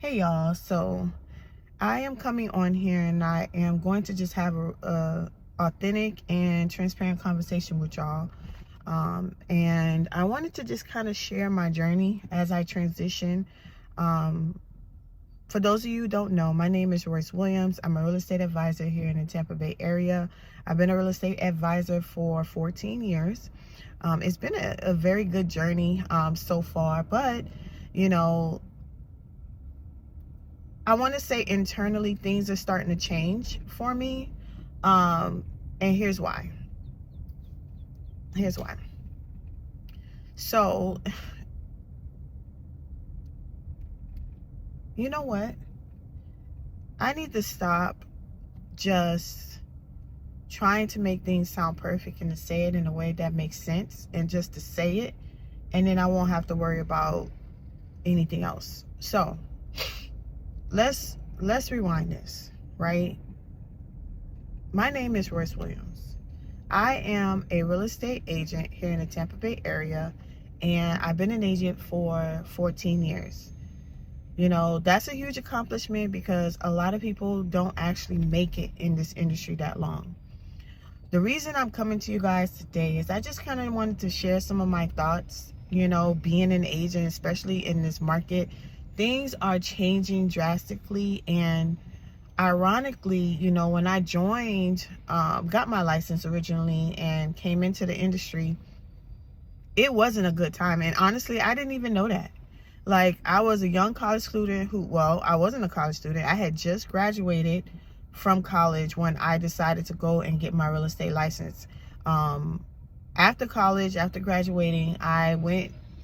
Hey y'all, so I am coming on here and I am going to just have a authentic and transparent conversation with y'all. And I wanted to just kind of share my journey as I transition. Um, for those of you who don't know, my name is Royce Williams. I'm a real estate advisor here in the Tampa Bay area. I've been a real estate advisor for 14 years. It's been a very good journey so far, but you know, I want to say internally things are starting to change for me. And here's why. Here's why. So, you know what? I need to stop just trying to make things sound perfect and to say it in a way that makes sense and just to say it, and then I won't have to worry about anything else. So, let's rewind this, right? My name is Royce Williams. I am a real estate agent here in the Tampa Bay area, and I've been an agent for 14 years. You know, that's a huge accomplishment because a lot of people don't actually make it in this industry that long. The reason I'm coming to you guys today is I just kind of wanted to share some of my thoughts. You know, being an agent, especially in this market, things are changing drastically. And ironically, you know, when I joined, got my license originally and came into the industry, it wasn't a good time. And honestly, I didn't even know that. Like, I was a young college student well, I wasn't a college student. I had just graduated from college when I decided to go and get my real estate license. After college, after graduating, I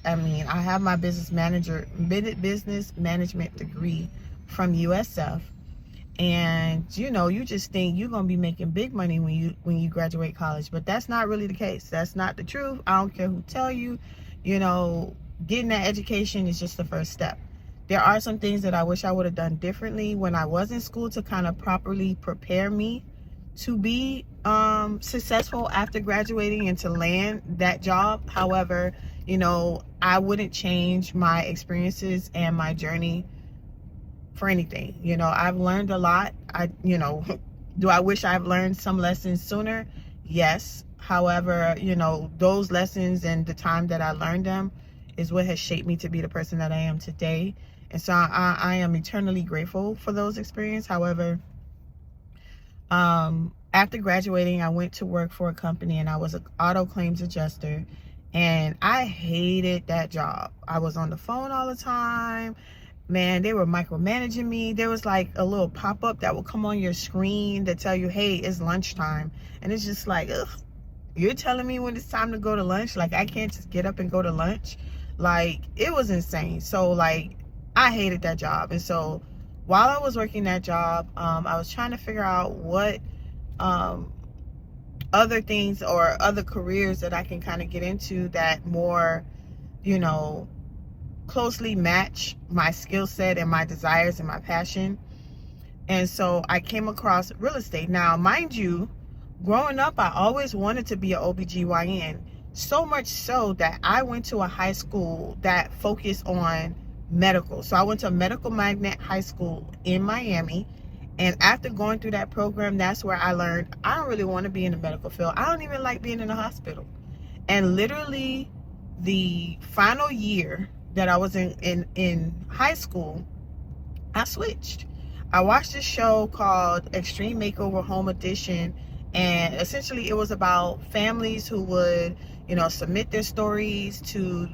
have my business management degree from USF. And you know, you just think you're gonna be making big money when you graduate college, but that's not really the case. That's not the truth. I don't care who tell you. You know, getting that education is just the first step. There are some things that I wish I would have done differently when I was in school to kind of properly prepare me to be successful after graduating and to land that job. However, you know, I wouldn't change my experiences and my journey for anything. You know, I've learned a lot. Do I wish I've learned some lessons sooner? Yes. However, you know, those lessons and the time that I learned them is what has shaped me to be the person that I am today. And so I am eternally grateful for those experiences. However, after graduating, I went to work for a company and I was an auto claims adjuster, and I hated that job. I was on the phone all the time. Man, they were micromanaging me. There was like a little pop-up that would come on your screen that tell you, hey, it's lunchtime. And it's just like, ugh, you're telling me when it's time to go to lunch? Like, I can't just get up and go to lunch? Like, it was insane. So, like, I hated that job. And so, while I was working that job, I was trying to figure out what other things or other careers that I can kind of get into that more, you know, closely match my skill set and my desires and my passion. And so I came across real estate. Now, mind you, growing up, I always wanted to be an OBGYN, so much so that I went to a high school that focused on medical. So I went to a medical magnet high school in Miami. And after going through that program, that's where I learned I don't really want to be in the medical field. I don't even like being in the hospital. And literally the final year that I was in high school, I switched. I watched this show called Extreme Makeover Home Edition, and essentially it was about families who would, you know, submit their stories to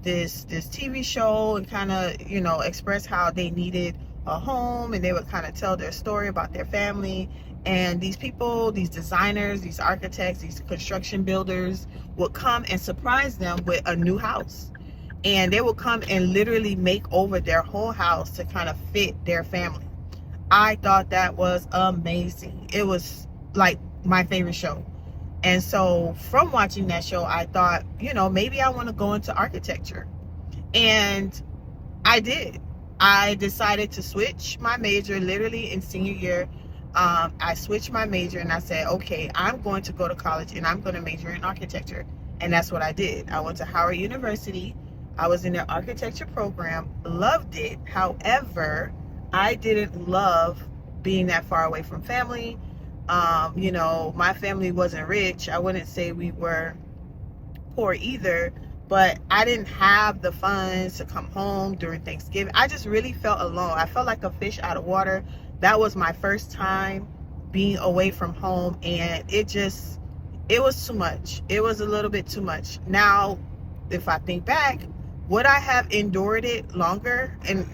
this TV show and kind of, you know, express how they needed a home, and they would kind of tell their story about their family. And these people, these designers, these architects, these construction builders would come and surprise them with a new house. And they will come and literally make over their whole house to kind of fit their family. I thought that was amazing. It was like my favorite show. And so from watching that show, I thought, you know, maybe I want to go into architecture. And I did. I decided to switch my major literally in senior year. I switched my major and I said, okay, I'm going to go to college and I'm going to major in architecture. And that's what I did. I went to Howard University. I was in their architecture program, loved it. However, I didn't love being that far away from family. My family wasn't rich. I wouldn't say we were poor either, but I didn't have the funds to come home during Thanksgiving. I just really felt alone. I felt like a fish out of water. That was my first time being away from home, and it was too much. It was a little bit too much. Now, if I think back, would I have endured it longer? And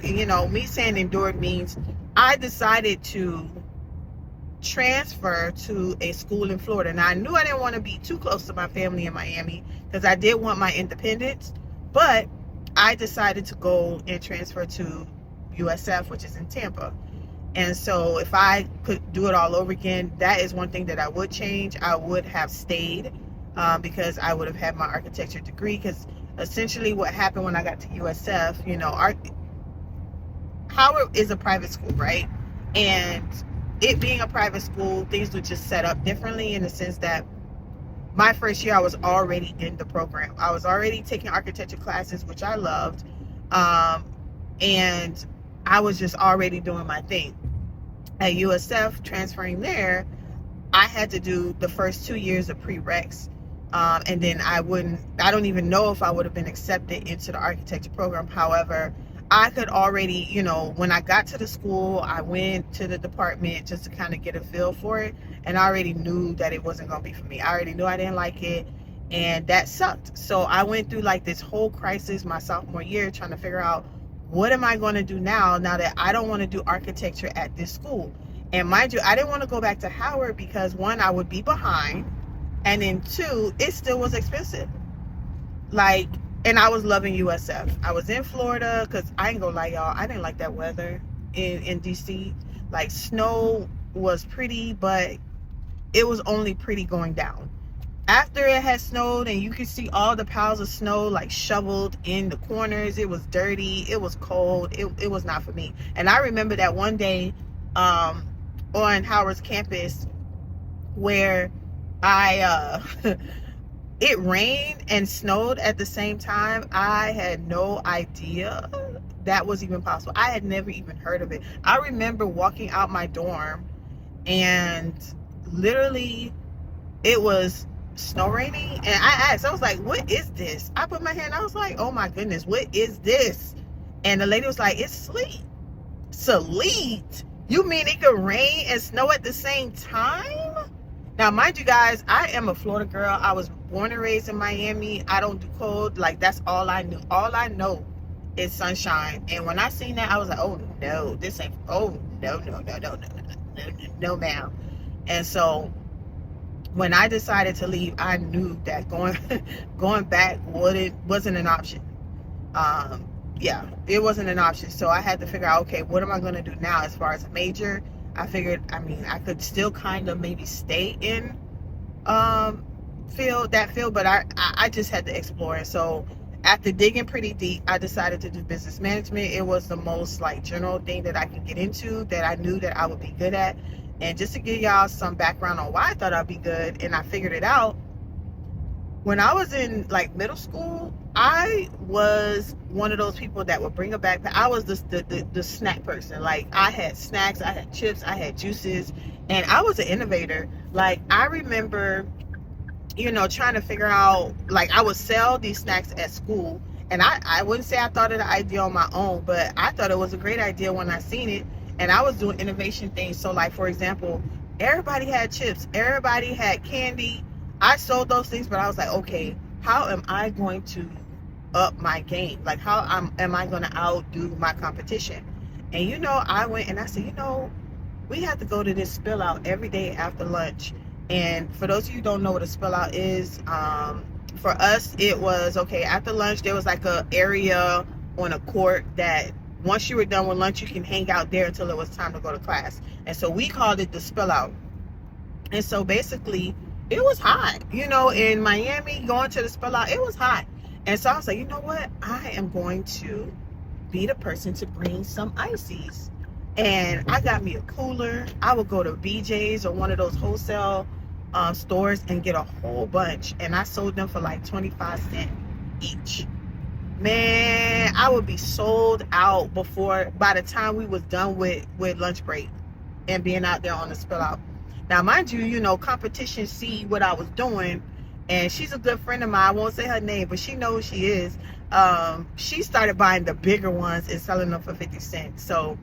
me saying endured means I decided to transfer to a school in Florida. Now, I knew I didn't want to be too close to my family in Miami because I did want my independence, but I decided to go and transfer to USF, which is in Tampa. And so if I could do it all over again, that is one thing that I would change. I would have stayed because I would have had my architecture degree, because essentially what happened when I got to USF, Howard is a private school, right? And it being a private school, things were just set up differently in the sense that my first year I was already in the program. I was already taking architecture classes, which I loved. And I was just already doing my thing. At USF, transferring there, I had to do the first 2 years of prereqs. And then I don't even know if I would have been accepted into the architecture program. However, I could already, when I got to the school, I went to the department just to kind of get a feel for it. And I already knew that it wasn't going to be for me. I already knew I didn't like it. And that sucked. So I went through like this whole crisis my sophomore year trying to figure out, what am I going to do now that I don't want to do architecture at this school? And mind you, I didn't want to go back to Howard because, one, I would be behind. And then two, it still was expensive. And I was loving USF. I was in Florida because I ain't gonna lie, y'all, I didn't like that weather in DC. Like, snow was pretty, but it was only pretty going down. After it had snowed and you could see all the piles of snow like shoveled in the corners, it was dirty, it was cold, it was not for me. And I remember that one day on Howard's campus where it rained and snowed at the same time. I had no idea that was even possible. I had never even heard of it. I remember walking out my dorm and literally it was snow raining, and I was like, what is this? I put my hand, I was like, oh my goodness, what is this? And the lady was like, it's sleet. Sleet? You mean it could rain and snow at the same time? Now, mind you guys, I am a Florida girl. I was born and raised in Miami. I don't do cold. Like, that's all I knew. All I know is sunshine. And when I seen that, I was like, oh no, this ain't, oh no, no, ma'am. And so when I decided to leave, I knew that going back wasn't an option. It wasn't an option. So I had to figure out, okay, what am I going to do now as far as a major? I figured, I could still kind of maybe stay in field, but I just had to explore. And so after digging pretty deep, I decided to do business management. It was the most like general thing that I could get into, that I knew that I would be good at. And just to give y'all some background on why I thought I'd be good, and I figured it out, when I was in like middle school, I was one of those people that would bring a backpack. I was the snack person. Like, I had snacks, I had chips, I had juices, and I was an innovator. Like, I remember, trying to figure out, like, I would sell these snacks at school, and I wouldn't say I thought of the idea on my own, but I thought it was a great idea when I seen it. And I was doing innovation things. So, like, for example, everybody had chips, everybody had candy. I sold those things, but I was like, okay, how am I going to up my game? Like, how am I going to outdo my competition? And I went and I said, we have to go to this spill out every day after lunch. And for those of you who don't know what a spill out is, for us, it was, okay, after lunch, there was like a area on a court that once you were done with lunch, you can hang out there until it was time to go to class. And so we called it the spill out. And so basically, it was hot, in Miami, going to the spill out, it was hot. And so I was like, you know what? I am going to be the person to bring some ices. And I got me a cooler. I would go to BJ's or one of those wholesale stores and get a whole bunch. And I sold them for like 25 cents each. man, I would be sold out by the time we was done with lunch break and being out there on the spill out. Now, mind you, competition see what I was doing, and she's a good friend of mine. I won't say her name, but she knows who she is. She started buying the bigger ones and selling them for 50 cents. So,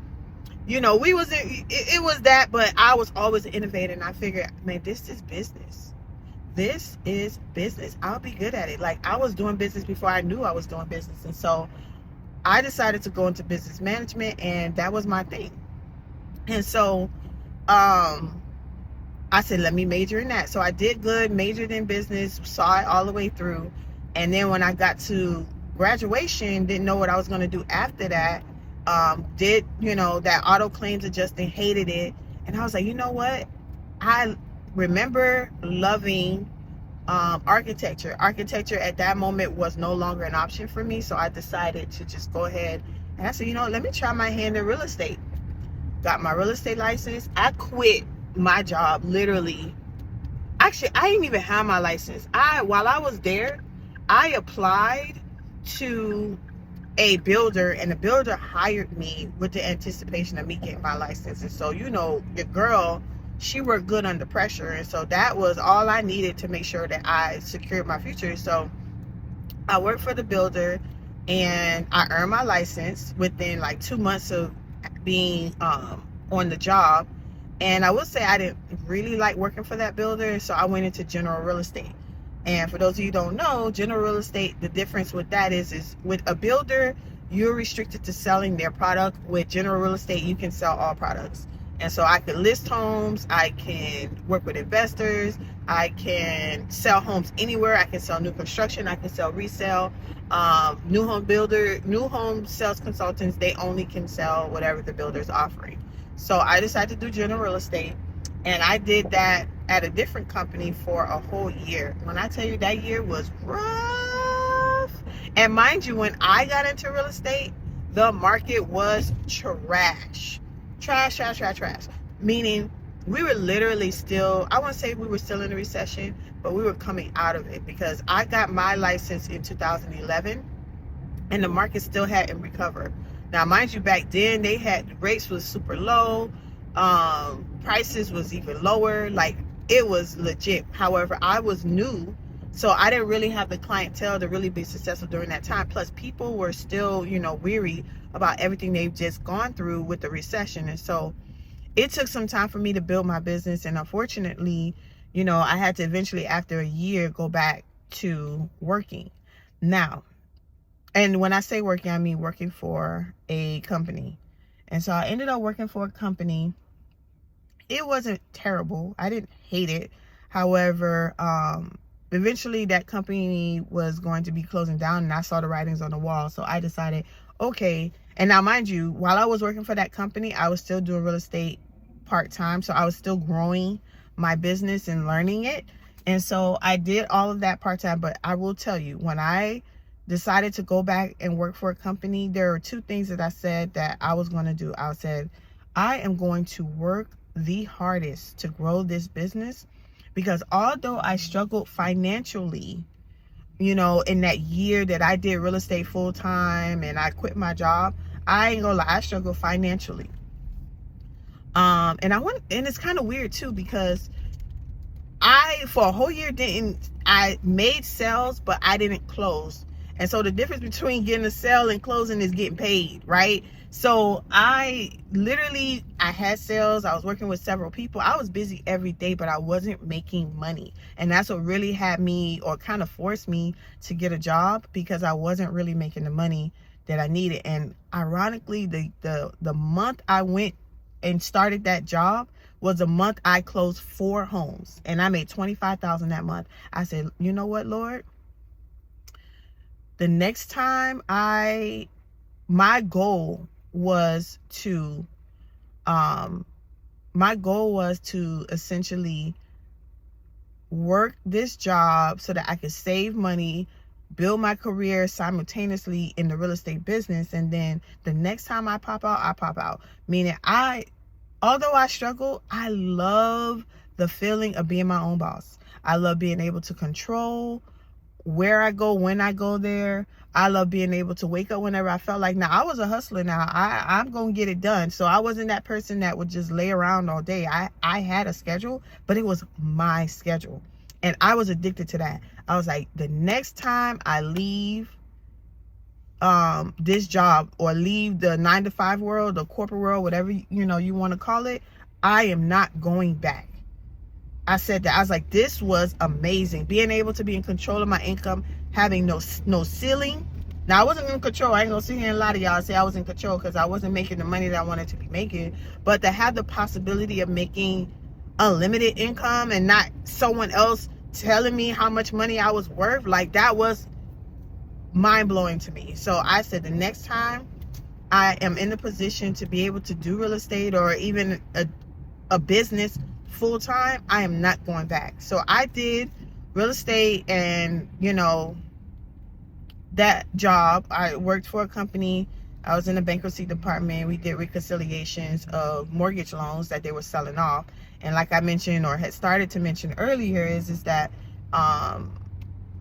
it was that, but I was always an innovator, and I figured, man, this is business. This is business. I'll be good at it. Like, I was doing business before I knew I was doing business. And so I decided to go into business management, and that was my thing. And so I said, let me major in that. So I did good, majored in business, saw it all the way through. And then when I got to graduation, didn't know what I was going to do after that. Did, that auto claims adjusting, hated it. And I was like, you know what? I remember loving architecture. Architecture at that moment was no longer an option for me. So I decided to just go ahead. And I said, let me try my hand in real estate. Got my real estate license. I quit my job literally. Actually, I didn't even have my license. While I was there, I applied to a builder, and the builder hired me with the anticipation of me getting my license. And so, the girl, she worked good under pressure, and so that was all I needed to make sure that I secured my future. So I worked for the builder, and I earned my license within like 2 months of being on the job. And I will say I didn't really like working for that builder, so I went into general real estate. And for those of you who don't know, general real estate, the difference with that is with a builder, you're restricted to selling their product. With general real estate, you can sell all products. And so I can list homes, I can work with investors, I can sell homes anywhere, I can sell new construction, I can sell resale. New home sales consultants, they only can sell whatever the builder's offering. So I decided to do general real estate, and I did that at a different company for a whole year. When I tell you that year was rough, and mind you, when I got into real estate, the market was trash. Meaning we were literally still, I won't say we were still in a recession, but we were coming out of it, because I got my license in 2011 and the market still hadn't recovered. Now, mind you, back then rates was super low, prices was even lower, like it was legit. However, I was new, so I didn't really have the clientele to really be successful during that time. Plus, people were still, weary about everything they've just gone through with the recession. And so it took some time for me to build my business. And unfortunately, I had to eventually, after a year, go back to working. Now, and when I say working, I mean working for a company. And so I ended up working for a company. It wasn't terrible. I didn't hate it. However, eventually that company was going to be closing down, and I saw the writings on the wall. So I decided, okay. And now, mind you, while I was working for that company, I was still doing real estate part-time. So I was still growing my business and learning it. And so I did all of that part-time. But I will tell you, when I decided to go back and work for a company, there were two things that I said that I was going to do. I said, I am going to work the hardest to grow this business, because although I struggled financially, in that year that I did real estate full time and I quit my job, I ain't gonna lie, I struggled financially. And it's kind of weird too, because for a whole year I made sales, but I didn't close. And so the difference between getting a sale and closing is getting paid, right? So I had sales. I was working with several people. I was busy every day, but I wasn't making money. And that's what really had me, or kind of forced me, to get a job, because I wasn't really making the money that I needed. And ironically, the month I went and started that job was the month I closed 4 homes, and I made $25,000 that month. I said, you know what, Lord? The next time my goal was to essentially work this job so that I could save money, build my career simultaneously in the real estate business. And then the next time I pop out. Meaning although I struggle, I love the feeling of being my own boss. I love being able to control where I go, when I go there. I love being able to wake up whenever I felt like. Now, I was a hustler. Now, I'm going to get it done. So I wasn't that person that would just lay around all day. I had a schedule, but it was my schedule. And I was addicted to that. I was like, the next time I leave this job, or leave the 9-to-5 world, the corporate world, whatever you want to call it, I am not going back. I said that. I was like, this was amazing. Being able to be in control of my income, having no ceiling. Now, I wasn't in control. I ain't gonna sit here and lie to y'all say I was in control, because I wasn't making the money that I wanted to be making. But to have the possibility of making unlimited income and not someone else telling me how much money I was worth, like, that was mind-blowing to me. So I said, the next time I am in the position to be able to do real estate, or even a business full-time, I am not going back. So I did real estate, and that job, I worked for a company. I was in the bankruptcy department. We did reconciliations of mortgage loans that they were selling off. And like I mentioned, or had started to mention earlier, is that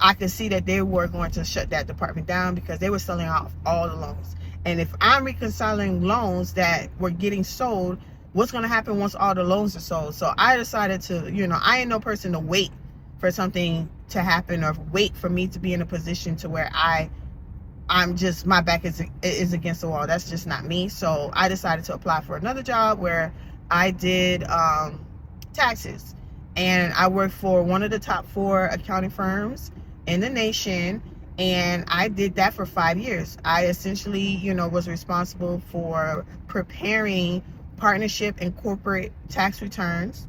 I could see that they were going to shut that department down, because they were selling off all the loans. And if I'm reconciling loans that were getting sold, what's going to happen once all the loans are sold? So I decided to, I ain't no person to wait for something to happen, or wait for me to be in a position to where I'm just, my back is against the wall. That's just not me. So I decided to apply for another job where I did taxes. And I worked for one of the top 4 accounting firms in the nation. And I did that for 5 years. I essentially, was responsible for preparing partnership and corporate tax returns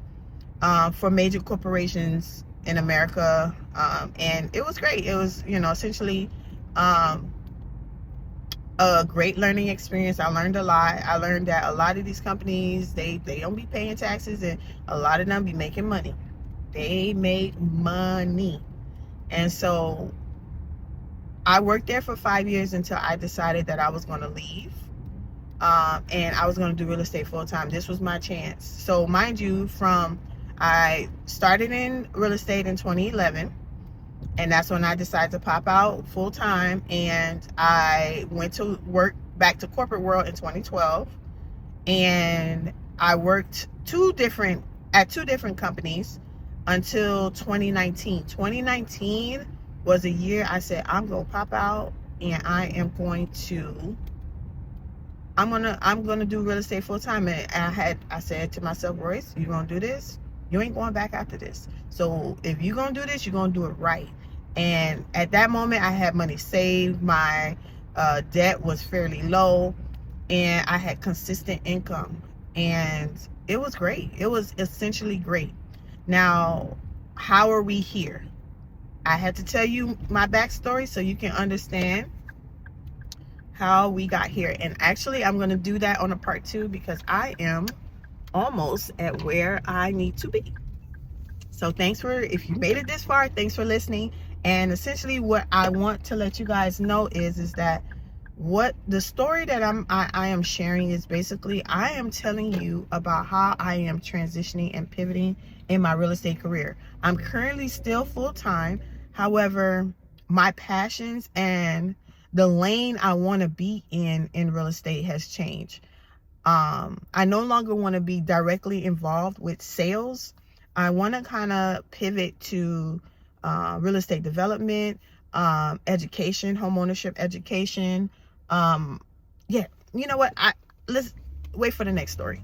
for major corporations in America. And it was great. It was, essentially a great learning experience. I learned a lot. I learned that a lot of these companies, they don't be paying taxes, and a lot of them be making money. They make money. And so I worked there for 5 years until I decided that I was going to leave. And I was going to do real estate full time. This was my chance. So mind you, I started in real estate in 2011. And that's when I decided to pop out full time. And I went to work back to corporate world in 2012. And I worked at two different companies until 2019. 2019 was a year I said, I'm going to pop out, and I'm going to do real estate full time. And I said to myself, Royce, you going to do this? You ain't going back after this. So if you're going to do this, you're going to do it right. And at that moment, I had money saved. My debt was fairly low, and I had consistent income. And it was great. It was essentially great. Now, how are we here? I had to tell you my backstory so you can understand how we got here. And actually, I'm going to do that on a part 2, because I am almost at where I need to be. So if you made it this far, thanks for listening. And essentially what I want to let you guys know is that what the story that I am sharing is basically, I am telling you about how I am transitioning and pivoting in my real estate career. I'm currently still full-time. However, my passions and the lane I want to be in real estate has changed. I no longer want to be directly involved with sales. I want to kind of pivot to real estate development, education, homeownership education. Yeah, you know what? Let's wait for the next story.